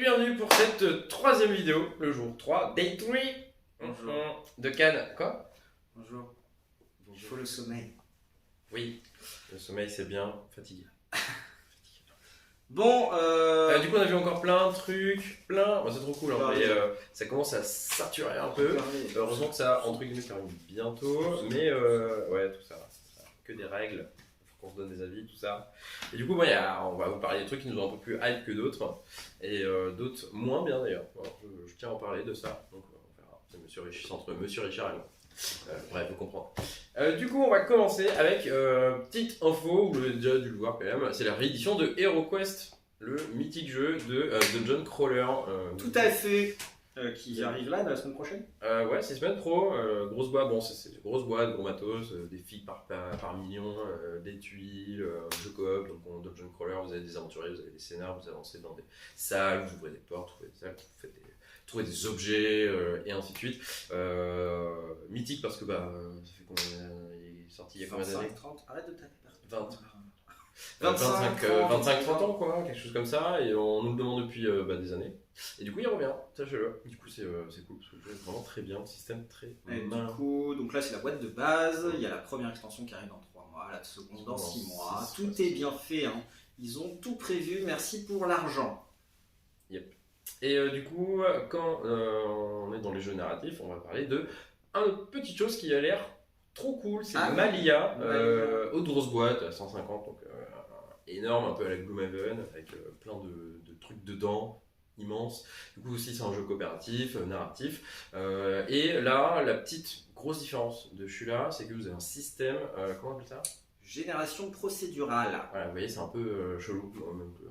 bienvenue pour cette troisième vidéo, le jour 3, Day 3 de Cannes. Quoi? Bonjour. Il faut le sommeil. Oui, le sommeil c'est bien, fatigué. Bon, Du coup on a vu encore plein de trucs, plein, c'est trop cool, hein, mais ça commence à saturer un peu. Heureusement que ça, entre guillemets, termine bientôt, mais ouais, tout ça, que des règles, faut qu'on se donne des avis, tout ça. Et du coup, moi, on va vous parler des trucs qui nous ont un peu plus hype que d'autres, et d'autres moins bien d'ailleurs. Voilà, je tiens à en parler de ça, donc on verra. C'est entre Monsieur Richard et moi. Bref, vous comprenez. Du coup, on va commencer avec petite info, vous l'avez déjà dû le voir quand même, c'est la réédition de HeroQuest, le mythique jeu de Dungeon Crawler. tout à fait. Qui arrive là, la semaine prochaine. Ouais, c'est semaine pro, grosse boîte, bon, c'est grosse boîte, gros matos, des filles par million, des tuiles, jeu coop, donc en Dungeon Crawler, vous avez des aventuriers, vous avez des scénars, vous avancez dans des salles, vous ouvrez des portes, vous ouvrez des salles, vous faites trouver des objets, et ainsi de suite. Mythique parce que ça fait combien, il est sorti il y a combien d'années? 30, arrête de taper. 25-30 ans quoi, quelque chose comme ça, et on nous le demande depuis des années. Et du coup il revient, sachez-le. Du coup c'est cool, parce que le jeu est vraiment très bien, le système très malin. Du coup, donc là c'est la boîte de base, il y a la première extension qui arrive dans 3 mois, la seconde dans 6 mois, tout est bien fait, hein. Ils ont tout prévu, merci pour l'argent. Yep. Et du coup, quand on est dans les jeux narratifs, on va parler de une autre petite chose qui a l'air trop cool, c'est Malia, haute grosse boîte à 150, donc énorme, un peu à la Gloomhaven, avec plein de trucs dedans, immense. Du coup aussi c'est un jeu coopératif, narratif. Et là, la petite grosse différence de celui-là, c'est que vous avez un système, comment on appelle ça ? Génération procédurale. Voilà, vous voyez, c'est un peu chelou, même peu.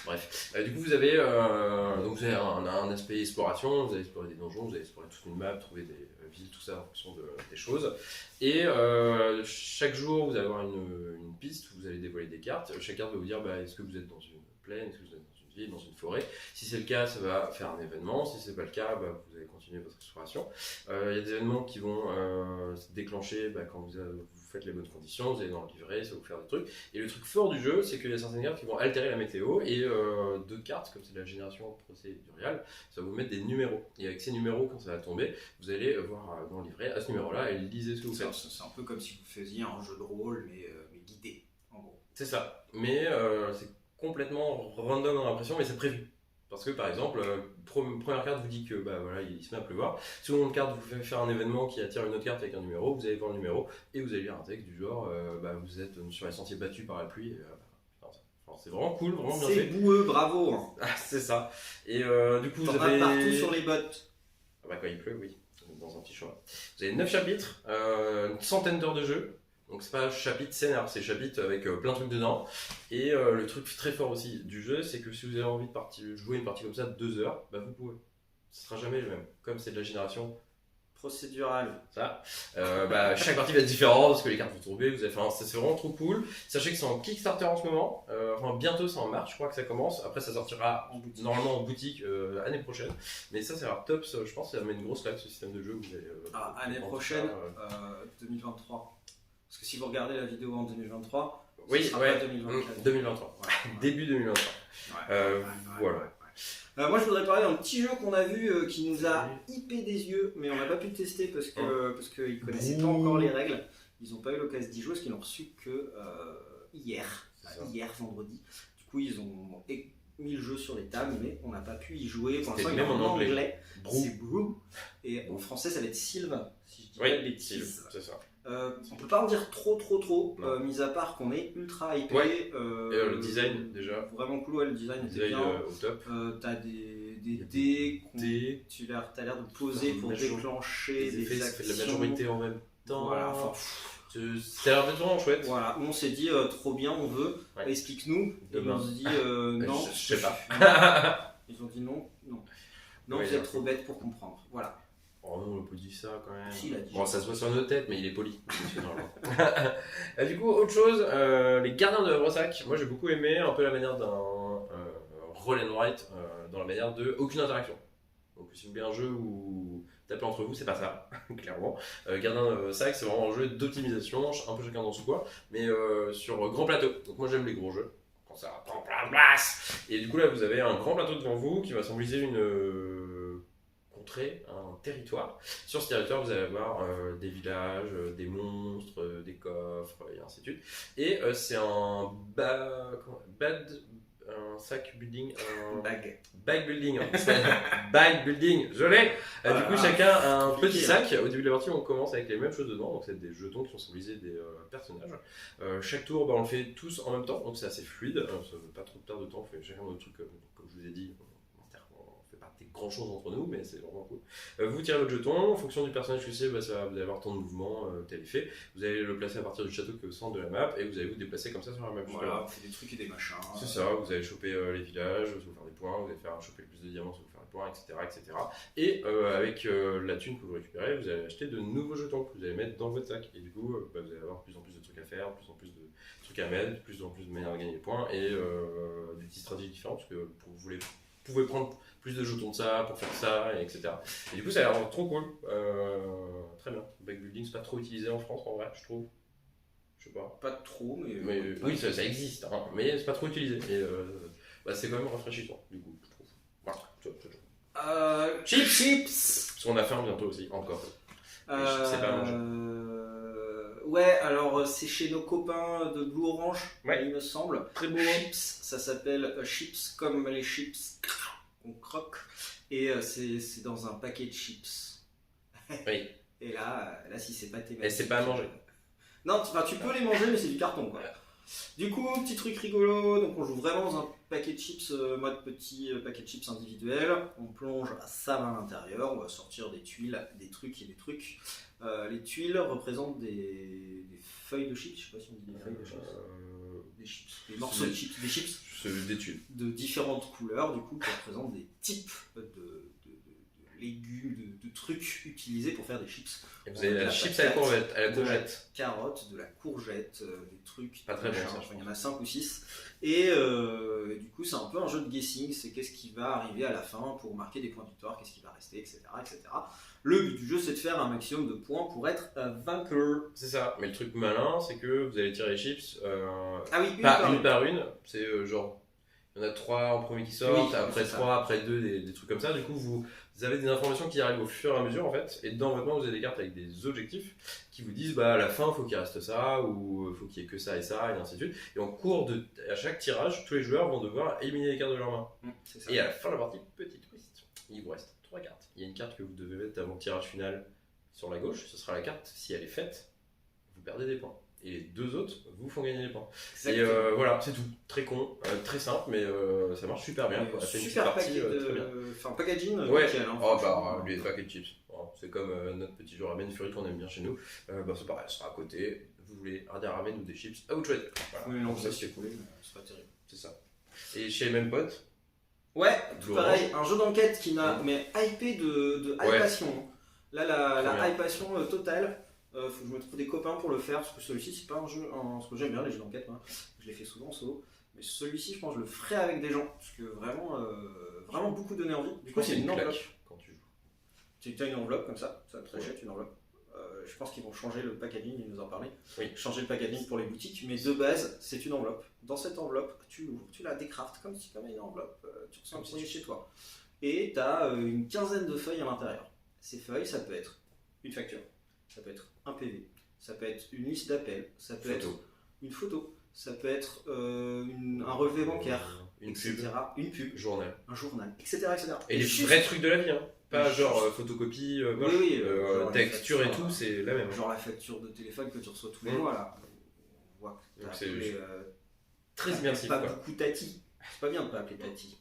Bref, du coup vous avez un aspect exploration, vous allez explorer des donjons, vous allez explorer toute une map, trouver des villes, tout ça en fonction des choses. Et chaque jour vous allez avoir une piste, vous allez dévoiler des cartes. Chaque carte va vous dire est-ce que vous êtes dans une plaine, est-ce que vous êtes dans une ville, dans une forêt. Si c'est le cas, ça va faire un événement. Si c'est pas le cas, vous allez continuer votre exploration. Il y a des événements qui vont se déclencher quand vous faites les bonnes conditions, vous allez dans le livret, ça va vous faire des trucs. Et le truc fort du jeu, c'est qu'il y a certaines cartes qui vont altérer la météo, et deux cartes, comme c'est de la génération procédurale, ça va vous mettre des numéros. Et avec ces numéros, quand ça va tomber, vous allez voir dans le livret, à ce numéro-là, et lisez ce que vous faites. C'est un peu comme si vous faisiez un jeu de rôle, mais guidé, en gros. C'est ça, mais c'est complètement random dans l'impression, mais c'est prévu. Parce que par exemple, première carte vous dit que voilà, il se met à pleuvoir. Seconde carte vous fait faire un événement qui attire une autre carte avec un numéro. Vous allez voir le numéro et vous allez lire un texte du genre vous êtes sur les sentiers battus par la pluie. C'est vraiment cool, vraiment bien fait. C'est boueux, bravo. Hein. C'est ça. Et du coup vous avez partout sur les bottes. Quand il pleut, oui, dans un petit champ. Vous avez 9 chapitres, une centaine d'heures de jeu. Donc c'est pas chapitre scénar, c'est chapitre avec plein de trucs dedans. Et le truc très fort aussi du jeu, c'est que si vous avez envie de jouer une partie comme ça de 2 heures, vous pouvez. Ce sera jamais le même. Comme c'est de la génération procédurale. Ça. Chaque partie va être différente parce que les cartes vont tomber. C'est vraiment trop cool. Sachez que c'est en Kickstarter en ce moment. Bientôt c'est en mars, je crois que ça commence. Après ça sortira normalement en boutique année prochaine. Mais ça c'est leur top, je pense que ça met une grosse claque ce système de jeu. Vous allez, année prochaine, 2023. Parce que si vous regardez la vidéo en 2023, oui, ce sera pas 2024. 2023. Début 2023. Voilà. Moi je voudrais parler d'un petit jeu qu'on a vu qui nous a hypé des yeux, mais on n'a pas pu le tester parce qu'ils ne connaissaient pas encore les règles. Ils n'ont pas eu l'occasion d'y jouer parce qu'ils n'ont reçu que hier, vendredi. Du coup ils ont mis le jeu sur les tables, mais on n'a pas pu y jouer. Pour l'instant il est en anglais. C'est Brew. Et en français ça va être Sylve, si je dis pas de bêtises. C'est ça. On peut pas en dire trop, mis à part qu'on est ultra hypé. Ouais. Le design déjà. Vraiment cool, le design était bien. Au top. T'as des dés, tu as l'air de poser pour déclencher des actions. Ça fait de la majorité en même temps. Voilà, c'est l'air d'être vraiment chouette. Voilà, on s'est dit trop bien, on veut, explique-nous. Et on se dit non. Je sais pas. Ils ont dit non. Non, vous êtes trop bête pour comprendre. Voilà. Oh non, on peut dire ça quand même. Si, il a dit. Bon, ça se voit sur nos têtes, mais il est poli. Du coup, autre chose, les gardiens de Bressac. Moi j'ai beaucoup aimé un peu la manière d'un roll and write, dans la manière de aucune interaction. Donc si vous voulez un jeu où taper entre vous, c'est pas ça, clairement. Gardien de Bressac, c'est vraiment un jeu d'optimisation, un peu chacun dans son coin, mais sur grand plateau. Donc moi j'aime les gros jeux. Quand ça prend place, Blast. Et du coup là vous avez un grand plateau devant vous qui va symboliser une contrée, un territoire. Sur ce territoire vous allez avoir des villages, des monstres, des coffres et ainsi de suite. Et c'est un un sac building, un bag building, hein. Bag building, je l'ai. Du coup, chacun a un petit sac. Au début de la partie, on commence avec les mêmes choses dedans. Donc, c'est des jetons qui sont symbolisés des personnages. Chaque tour, on le fait tous en même temps, donc c'est assez fluide. Ça ne veut pas trop perdre de temps. On fait chacun notre truc, comme je vous ai dit. On fait pas des grandes choses entre nous, mais c'est vraiment cool. Vous tirez votre jeton. En fonction du personnage que c'est, vous allez avoir tant de mouvements, tel effet. Vous allez le placer à partir du château qui est au centre de la map et vous allez vous déplacer comme ça sur la map. Voilà, vous faites des trucs et des machins. C'est ça, vous allez choper les villages, vous allez faire des points, vous allez faire choper le plus de diamants, vous allez faire des points, etc. Et avec la thune que vous récupérez, vous allez acheter de nouveaux jetons que vous allez mettre dans votre sac. Et du coup, vous allez avoir de plus en plus de trucs à faire, de plus en plus de trucs à mettre, de plus en plus de manières de gagner des points et des petites stratégies différentes parce que vous pouvez prendre plus de jetons de ça pour faire ça, etc. Et du coup, ça a l'air trop cool. Très bien. Backbuilding, c'est pas trop utilisé en France en vrai, je trouve. Je sais pas. Pas trop, mais oui, ça existe, hein, mais c'est pas trop utilisé. Et c'est quand même rafraîchissant, du coup, je trouve. Voilà. Chips. Parce qu'on a faim bientôt aussi, encore. C'est pas à manger. Ouais, alors c'est chez nos copains de Blue Orange, ouais. Il me semble. Très beau. Chips, ça s'appelle chips comme les chips qu'on croque. Et c'est dans un paquet de chips. Oui. Et là si c'est pas thématique. Et c'est pas à manger. Non, tu peux les manger, mais c'est du carton, quoi. Du coup, petit truc rigolo, donc on joue vraiment dans un paquet de chips, mode petit paquet de chips individuel. On plonge sa main à l'intérieur, on va sortir des tuiles, des trucs et des trucs. Les tuiles représentent des feuilles de chips, je sais pas si on dit des feuilles de chips. Des chips, des morceaux de chips, des chips. Des tuiles. De différentes couleurs, du coup, qui représentent des types de légumes, de trucs utilisés pour faire des chips. Et vous avez la chips à la courgette. De la carotte, de la courgette, des trucs. Pas très bon, ça. Il y en a 5 ou 6. Et du coup, c'est un peu un jeu de guessing. C'est qu'est-ce qui va arriver à la fin pour marquer des points de victoire, qu'est-ce qui va rester, etc. Le but du jeu, c'est de faire un maximum de points pour être vainqueur. C'est ça. Mais le truc malin, c'est que vous allez tirer les chips. Une par une. C'est genre. Il y en a 3 en premier qui sortent, après 3, après 2, des trucs comme ça. Du coup, vous avez des informations qui arrivent au fur et à mesure en fait. Et dans votre main, vous avez des cartes avec des objectifs qui vous disent à la fin, il faut qu'il reste ça, ou il faut qu'il y ait que ça, et ainsi de suite. Et en cours à chaque tirage, tous les joueurs vont devoir éliminer les cartes de leur main. Et à la fin de la partie, petit twist, il vous reste 3 cartes. Il y a une carte que vous devez mettre avant le tirage final sur la gauche. Ce sera la carte, si elle est faite, vous perdez des points. Et les 2 autres vous font gagner des points. Et voilà, c'est tout. Très con, très simple, mais ça marche super bien. Super partie, packaging. Ouais. Nickel, hein, les paquets de chips. C'est comme notre petit jeu ramen Fury qu'on aime bien chez nous. C'est pareil, ça sera à côté. Vous voulez des ramen ou des chips, à vous de choisir. Voilà. Oui, non, ça c'est cool, mais c'est pas terrible. C'est ça. Et chez les mêmes potes. Ouais, tout pareil, un jeu d'enquête qui m'a hypé de hypation. Là, la hypation totale. Faut que je me trouve des copains pour le faire parce que celui-ci c'est pas un jeu, parce que j'aime bien les jeux d'enquête, je les fais souvent en solo, mais celui-ci je pense que je le ferai avec des gens parce que vraiment beaucoup donné envie. Du coup c'est une enveloppe quand tu joues. Tu as une enveloppe comme ça t'achètes une enveloppe. Je pense qu'ils vont changer le packaging, ils nous en parlaient. Changer le packaging pour les boutiques, mais de base c'est une enveloppe. Dans cette enveloppe tu l'ouvres, tu la décraftes comme une enveloppe, tu ressens un courrier chez toi. Et tu as une quinzaine de feuilles à l'intérieur. Ces feuilles ça peut être une facture. Ça peut être un PV, ça peut être une liste d'appels, ça peut être une photo, ça peut être un relevé bancaire, etc. Une pub, un journal, etc. Et les vrais trucs de la vie, hein. Pas genre photocopie, texture et tout, c'est la même. Genre la facture de téléphone que tu reçois tous les mois là. On voit que c'est très immersif. Pas beaucoup Tati. C'est pas bien de pas appeler Tati.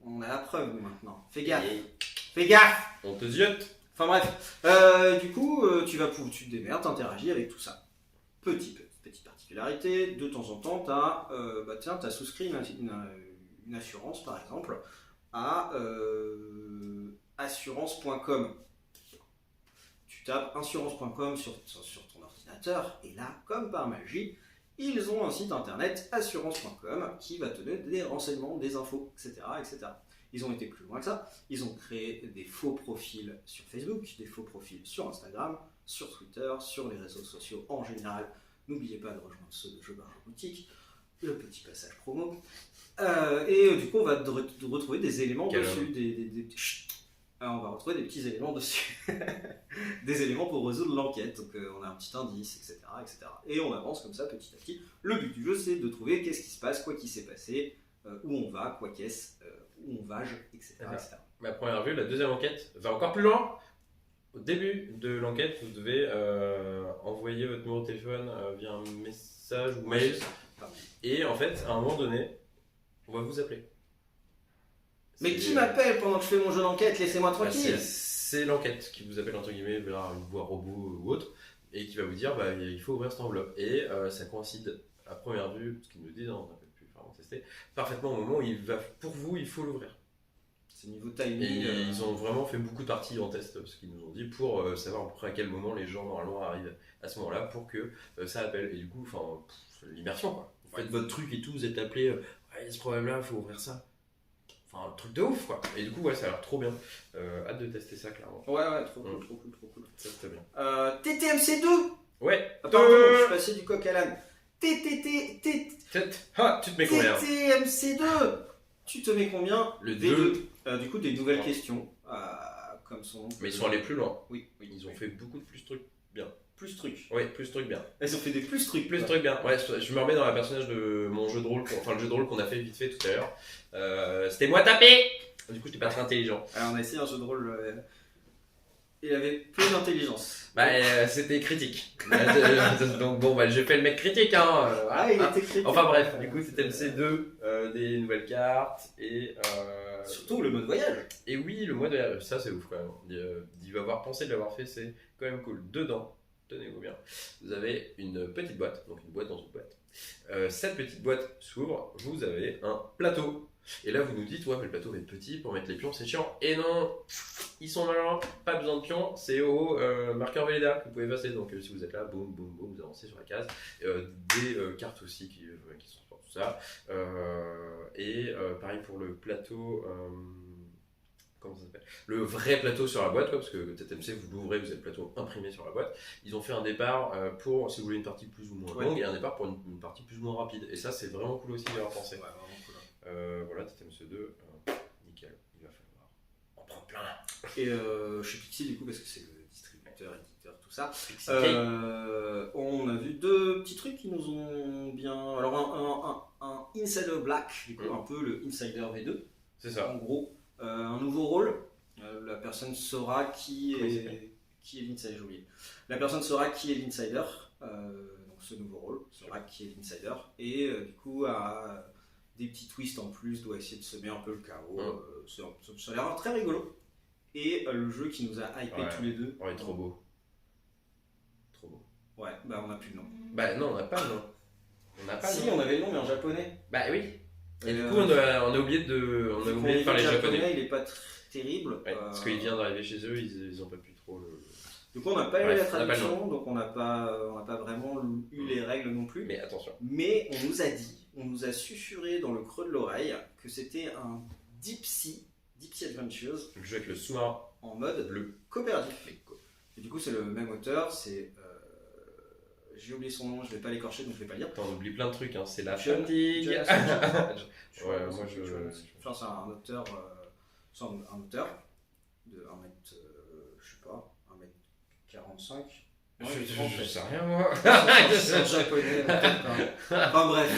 On a la preuve nous maintenant. Fais gaffe. On te ziote. Enfin bref, du coup, tu te démerdes, t'interagis avec tout ça. Petite particularité, de temps en temps, t'as souscrit une assurance, par exemple, à assurance.com. Tu tapes assurance.com sur ton ordinateur, et là, comme par magie, ils ont un site internet, assurance.com, qui va te donner des renseignements, des infos, etc. Ils ont été plus loin que ça, ils ont créé des faux profils sur Facebook, des faux profils sur Instagram, sur Twitter, sur les réseaux sociaux en général. N'oubliez pas de rejoindre ceux de Jeux Bar Boutique le petit passage promo. Du coup, on va retrouver des éléments dessus. Chut. On va retrouver des petits éléments dessus. Des éléments pour résoudre l'enquête. Donc, on a un petit indice, etc., etc. Et on avance comme ça petit à petit. Le but du jeu, c'est de trouver qu'est-ce qui se passe, quoi qui s'est passé, où on va, quoi qu'est-ce, où on vage, etc., etc. Ma première vue, la deuxième enquête va encore plus loin. Au début de l'enquête, vous devez envoyer votre numéro de téléphone via un message ou mail. Et en fait, à un moment donné, on va vous appeler. Mais qui m'appelle pendant que je fais mon jeu d'enquête? Laissez-moi tranquille. C'est l'enquête qui vous appelle entre guillemets vers une voix robot ou autre et qui va vous dire il faut ouvrir cette enveloppe. Et ça coïncide à première vue, ce qu'ils nous disent, on n'a pas pu vraiment tester, parfaitement au moment où pour vous, il faut l'ouvrir. C'est niveau timing. Et ils ont vraiment fait beaucoup de parties en test, ce qu'ils nous ont dit, pour savoir à peu près à quel moment les gens normalement arrivent à ce moment-là pour que ça appelle. Et du coup, l'immersion quoi. Vous faites votre truc et tout, vous êtes appelé, il y a ce problème-là, il faut ouvrir ça. Enfin, un truc de ouf quoi. Et du coup, ça a l'air trop bien. Hâte de tester ça clairement. Ouais, trop cool. Ça c'était bien. TTMC2. Ouais. Pardon, je suis passé du coq à l'âne. Tu te mets combien? TTMC2. Tu te mets combien? Le 2. Du coup, des nouvelles questions. Comme son nom. Mais ils sont allés plus loin. Oui. Ils ont fait beaucoup de plus trucs bien. Plus trucs. Oui, plus trucs bien. Ils ont fait des plus trucs. Plus trucs bien. Ouais, je me remets dans la personnage de mon jeu de rôle, le jeu de rôle qu'on a fait vite fait tout à l'heure. C'était moi taper. Du coup, j'étais pas très intelligent. Alors, on a essayé un jeu de rôle. Il avait peu d'intelligence. C'était critique. Donc bon, j'ai fait le mec critique. Il était critique. Enfin bref, du coup, c'était MC2, des nouvelles cartes et. Surtout le mode voyage. Et oui, le mode voyage, ça c'est ouf quand même. D'y avoir pensé, de l'avoir fait, c'est quand même cool. Dedans, tenez-vous bien, vous avez une petite boîte, donc une boîte dans une boîte. Cette petite boîte s'ouvre, vous avez un plateau. Et là, vous nous dites, ouais, mais le plateau va être petit pour mettre les pions, c'est chiant. Et non, ils sont malins, pas besoin de pions, c'est au marqueur Velleda que vous pouvez passer. Donc, si vous êtes là, boum, boum, boum, vous avancez sur la case. Des cartes aussi qui sont pour tout ça. Pareil pour le plateau. Comment ça s'appelle? Le vrai plateau sur la boîte, parce que TTMC, vous l'ouvrez, vous avez le plateau imprimé sur la boîte. Ils ont fait un départ pour, si vous voulez, une partie plus ou moins longue et un départ pour une partie plus ou moins rapide. Et ça, c'est vraiment cool aussi d'y avoir pensé. Ouais, vraiment cool. Voilà, TTMC2, nickel, il va falloir en prendre plein. Et chez Pixie, du coup, parce que c'est le distributeur, éditeur, tout ça, on a vu deux petits trucs qui nous ont bien. Alors, un Insider Black, du coup, un peu le Insider V2. C'est ça. En gros, un nouveau rôle. La personne saura qui est l'insider. J'ai oublié. La personne saura qui est l'insider. Donc, ce nouveau rôle saura qui est l'insider. Et du coup, des petits twists en plus, doit essayer de semer un peu le chaos. Ça a l'air très rigolo. Et le jeu qui nous a hypé tous les deux. Ouais, trop beau. Trop beau. Ouais, on n'a plus le nom. Non, on n'a pas le nom. On avait le nom, mais en japonais. Oui. Et du coup, on a oublié de faire les japonais. Il est pas terrible. Ouais, parce qu'il vient d'arriver chez eux, ils ont pas pu trop le. Du coup, on n'a pas eu la traduction, donc on n'a pas vraiment eu les règles non plus. Mais attention. Mais on nous a susurré dans le creux de l'oreille que c'était un Deep Sea Adventures. Le jeu avec le sous-marin en mode bleu coopératif. Et du coup, c'est le même auteur, c'est. J'ai oublié son nom, je vais pas l'écorcher donc je vais pas lire. T'en oublies plein de trucs, c'est la fatigue. Ouais, moi Enfin, c'est un auteur. Un auteur de 1m, je sais pas, 1m45. Je sais rien moi. C'est en japonais. Enfin bref.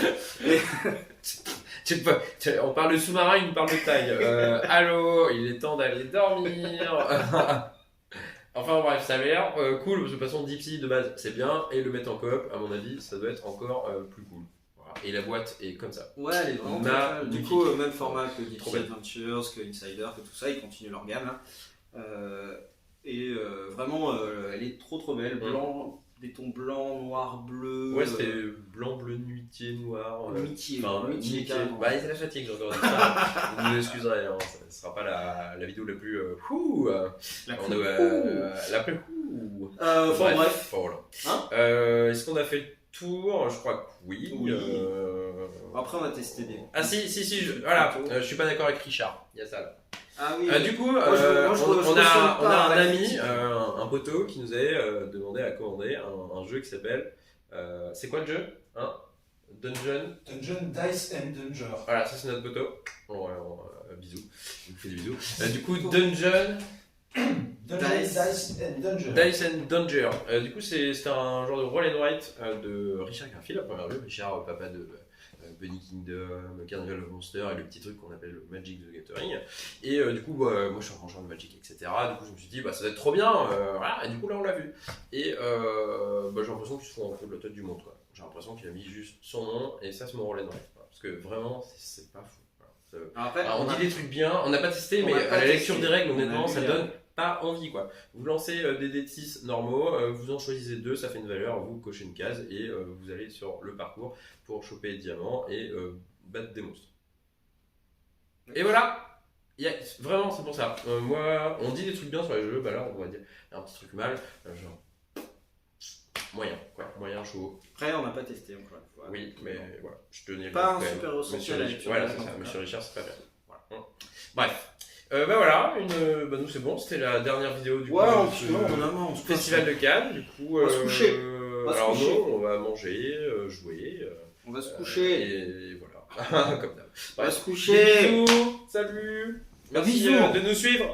On parle de sous-marin, il nous parle de taille. Allô, il est temps d'aller dormir. Enfin bref, ça a l'air cool, parce que de toute façon Deep Sea de base c'est bien, et le mettre en coop, à mon avis, ça doit être encore plus cool. Voilà. Et la boîte est comme ça. Ouais, elle est vraiment très du coup, même format que Deep Sea Adventures, que Insider, que tout ça, ils continuent leur gamme là. Vraiment, elle est trop belle, blanc, des tons blancs, noir, bleu. Ouais, c'était blanc, bleu, nuitier, noir. Nuitier. C'est la fatigue, j'ai encore dit ça. Vous nous excuserez, hein, ça ne sera pas la vidéo la plus. La plus. Enfin bref. Voilà. Est-ce qu'on a fait le tour? Je crois que oui. Après, on a testé des. Ah si, voilà. Je suis pas d'accord avec Richard. Il y a ça là. Ah oui. Du coup, on a un ami, un poteau qui nous avait demandé à commander un jeu qui s'appelle. C'est quoi le jeu Dungeon. Dungeon, Dice and Danger. Voilà, ça c'est notre photo. Bon, bisous. Je vous fais des bisous. Du coup, Dungeon. Dice and Danger. Dice and Danger. Du coup, c'est un genre de roll and write de Richard Garfield, à première vue. Richard, papa de Bunny Kingdom, Carnival of Monsters et le petit truc qu'on appelle le Magic the Gathering. Et du coup, moi je suis un grand joueur de Magic, etc. Du coup, je me suis dit, bah, ça doit être trop bien. Voilà. Et du coup, là, on l'a vu. Et j'ai l'impression qu'ils se font un peu de la tête du monde, quoi. J'ai l'impression qu'il a mis juste son nom et ça, c'est mon roll and write. Parce que vraiment, c'est pas fou. Voilà. Après, Alors, on dit des trucs bien, on n'a pas testé, mais à la lecture des règles, honnêtement, ça donne pas envie, quoi. Vous lancez des dés de 6 normaux, vous en choisissez 2, ça fait une valeur, vous cochez une case et vous allez sur le parcours pour choper des diamants et battre des monstres. Et voilà. Vraiment, c'est pour ça. Moi, on dit des trucs bien sur les jeux, bah là, on va dire un petit truc mal, genre moyen, quoi, moyen chaud. Après, on n'a pas testé encore une fois. Oui, mais voilà, je tenais pas un quand même. super ressenti à la lecture. Voilà, c'est ça, Monsieur Richard, c'est pas bien. Voilà. Bref. Bah voilà, nous c'est bon, c'était la dernière vidéo du Ouais, on coup, Festival de Cannes, du coup. On va se coucher. Alors non, on va manger, jouer. On va se coucher. Et voilà, comme d'hab. On va se coucher. Bisous, salut. Merci Bisous. de nous suivre.